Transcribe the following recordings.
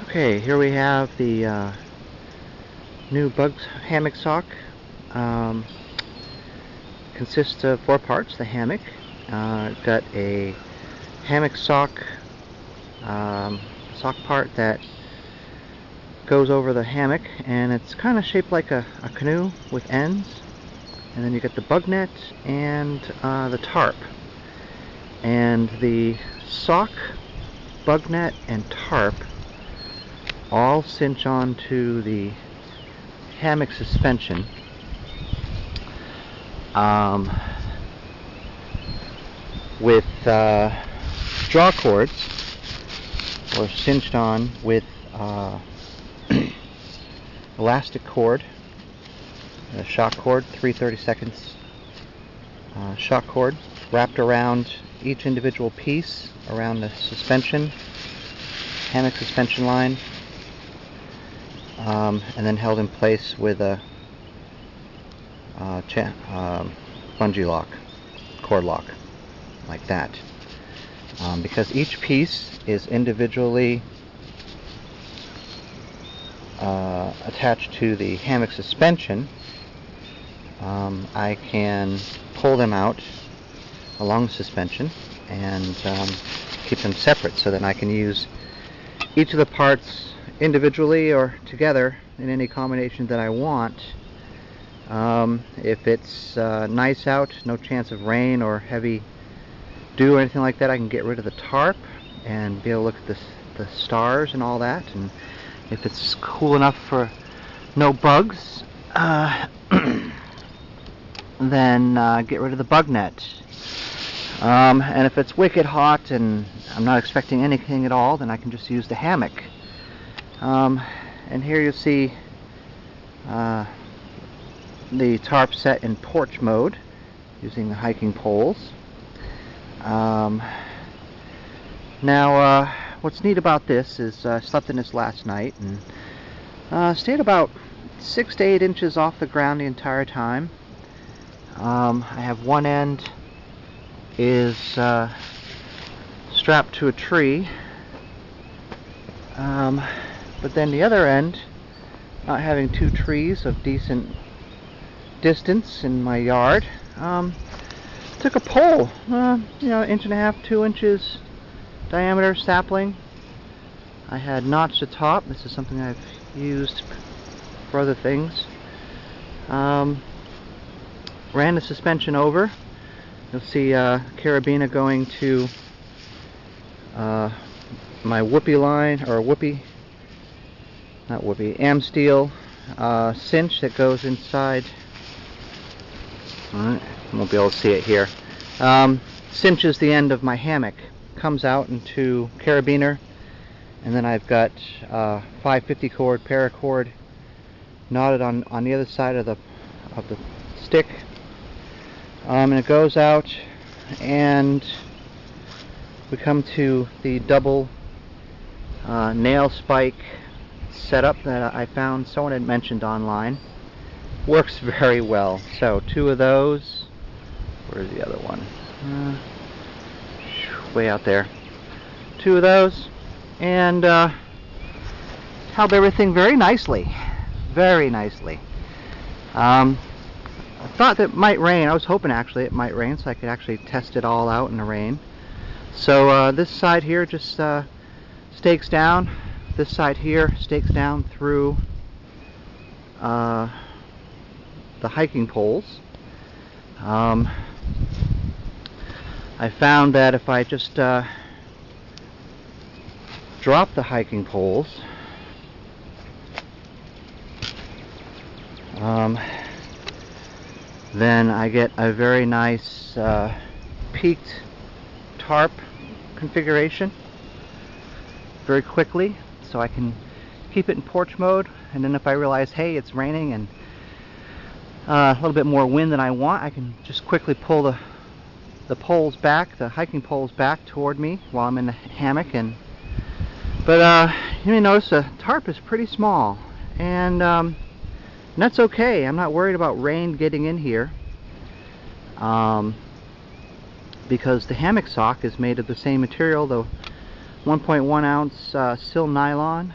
Okay, here we have the new Bugs Hammock Sock. Um, Consists of 4 parts. The hammock, got a hammock sock, sock part that goes over the hammock, and it's kind of shaped like a canoe with ends. And then you get the bug net and the tarp. And the sock, bug net, and tarp all cinch onto the hammock suspension. With draw cords, or cinched on with elastic cord, a shock cord, 3/32 shock cord, wrapped around each individual piece around the suspension, hammock suspension line, and then held in place with a bungee lock, cord lock, like that. Because each piece is individually attached to the hammock suspension, I can pull them out along the suspension and keep them separate, so that I can use each of the parts individually or together in any combination that I want. If it's nice out, no chance of rain or heavy dew or anything like that, I can get rid of the tarp and be able to look at the stars and all that. And if it's cool enough for no bugs, then get rid of the bug net. And if it's wicked hot and I'm not expecting anything at all, then I can just use the hammock. And here you see the tarp set in porch mode using the hiking poles. Now, what's neat about this is I slept in this last night and stayed about 6 to 8 inches off the ground the entire time. I have one end is strapped to a tree, but then the other end, not having 2 trees of decent distance in my yard, took a pole, 1.5 inches, 2 inches diameter sapling. I had notched the top. This is something I've used for other things. Ran the suspension over. You'll see carabiner going to my whoopee line, or am steel cinch that goes inside. Alright, I won't be able to see it here. Cinches the end of my hammock, comes out into carabiner, and then I've got 550 cord, paracord knotted on the other side of the stick, and it goes out, and we come to the double nail spike setup that I found someone had mentioned online. Works very well. So 2 of those. Where's the other one? Way out there. 2 of those, and held everything very nicely. Very nicely. I thought that it might rain. I was hoping actually it might rain, so I could actually test it all out in the rain. So this side here just stakes down. This side here stakes down through the hiking poles. I found that if I just drop the hiking poles, then I get a very nice peaked tarp configuration very quickly, so I can keep it in porch mode. And then if I realize, hey, it's raining and a little bit more wind than I want, I can just quickly pull the poles back, the hiking poles back toward me while I'm in the hammock. But you may notice the tarp is pretty small, and that's okay. I'm not worried about rain getting in here, because the hammock sock is made of the same material, the 1.1 ounce sil nylon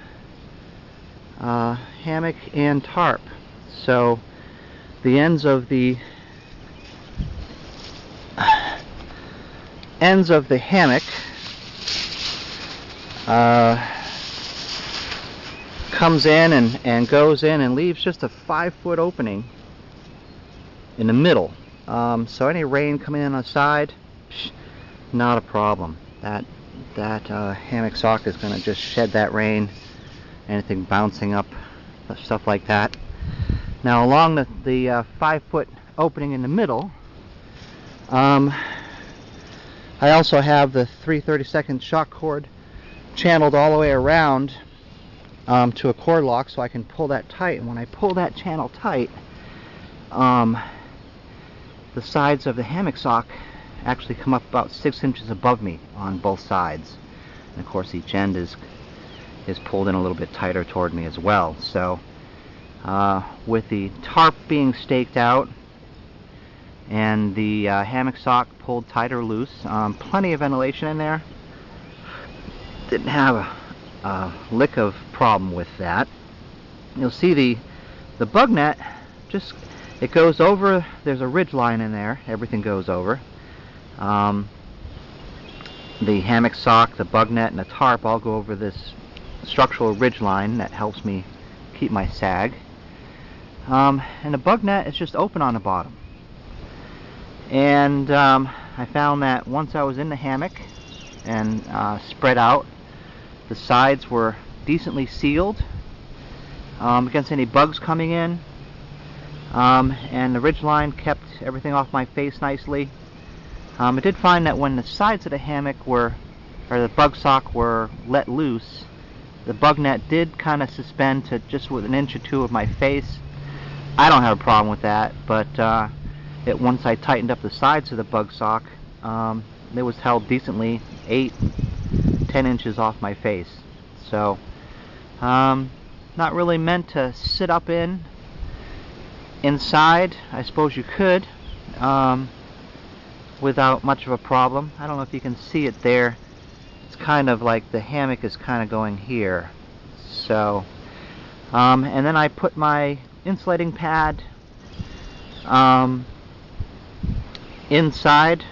hammock and tarp. So the ends of the hammock comes in and goes in and leaves just a 5-foot opening in the middle. So any rain coming in on the side, not a problem. That hammock sock is going to just shed that rain, anything bouncing up, stuff like that. Now along the 5-foot opening in the middle, I also have the 3/32 shock cord channeled all the way around to a cord lock, so I can pull that tight. And when I pull that channel tight, the sides of the hammock sock actually come up about 6 inches above me on both sides. And of course each end is pulled in a little bit tighter toward me as well. So with the tarp being staked out and the hammock sock pulled tight or loose, plenty of ventilation in there. Didn't have a lick of problem with that. You'll see the bug net, just it goes over. There's a ridge line in there. Everything goes over. The hammock sock, the bug net, and the tarp all go over this structural ridge line that helps me keep my sag. And the bug net is just open on the bottom. And I found that once I was in the hammock and spread out, the sides were decently sealed against any bugs coming in, and the ridge line kept everything off my face nicely. I did find that when the sides of the hammock or the bug sock were let loose, the bug net did kind of suspend to just with an inch or two of my face. I don't have a problem with that, but once I tightened up the sides of the bug sock, it was held decently 8-10 inches off my face. So not really meant to sit up inside. I suppose you could without much of a problem. I don't know if you can see it there. It's kind of like the hammock is kind of going here. So and then I put my insulating pad inside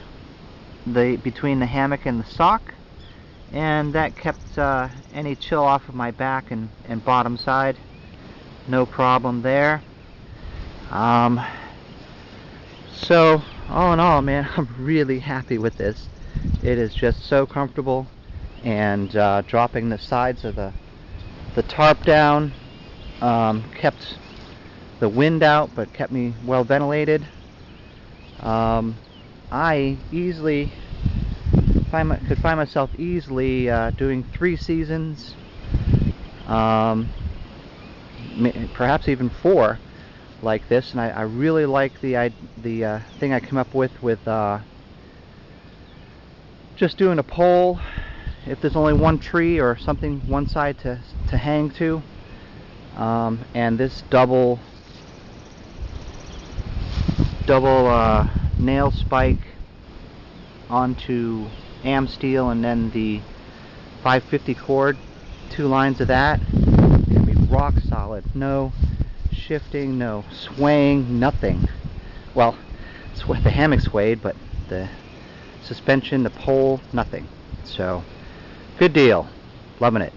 between the hammock and the sock, and that kept any chill off of my back and bottom side. No problem there. So all in all, man, I'm really happy with this. It is just so comfortable, and dropping the sides of the tarp down kept the wind out, but kept me well ventilated. I easily could find myself easily doing 3 seasons, perhaps even 4 like this. And I really like the thing I came up with just doing a pole if there's only one tree or something one side to hang to, and this double nail spike onto am steel, and then the 550 cord, 2 lines of that. It's gonna be rock solid. No shifting, no swaying, nothing. Well, the hammock swayed, but the suspension, the pole, nothing. So good deal. Loving it.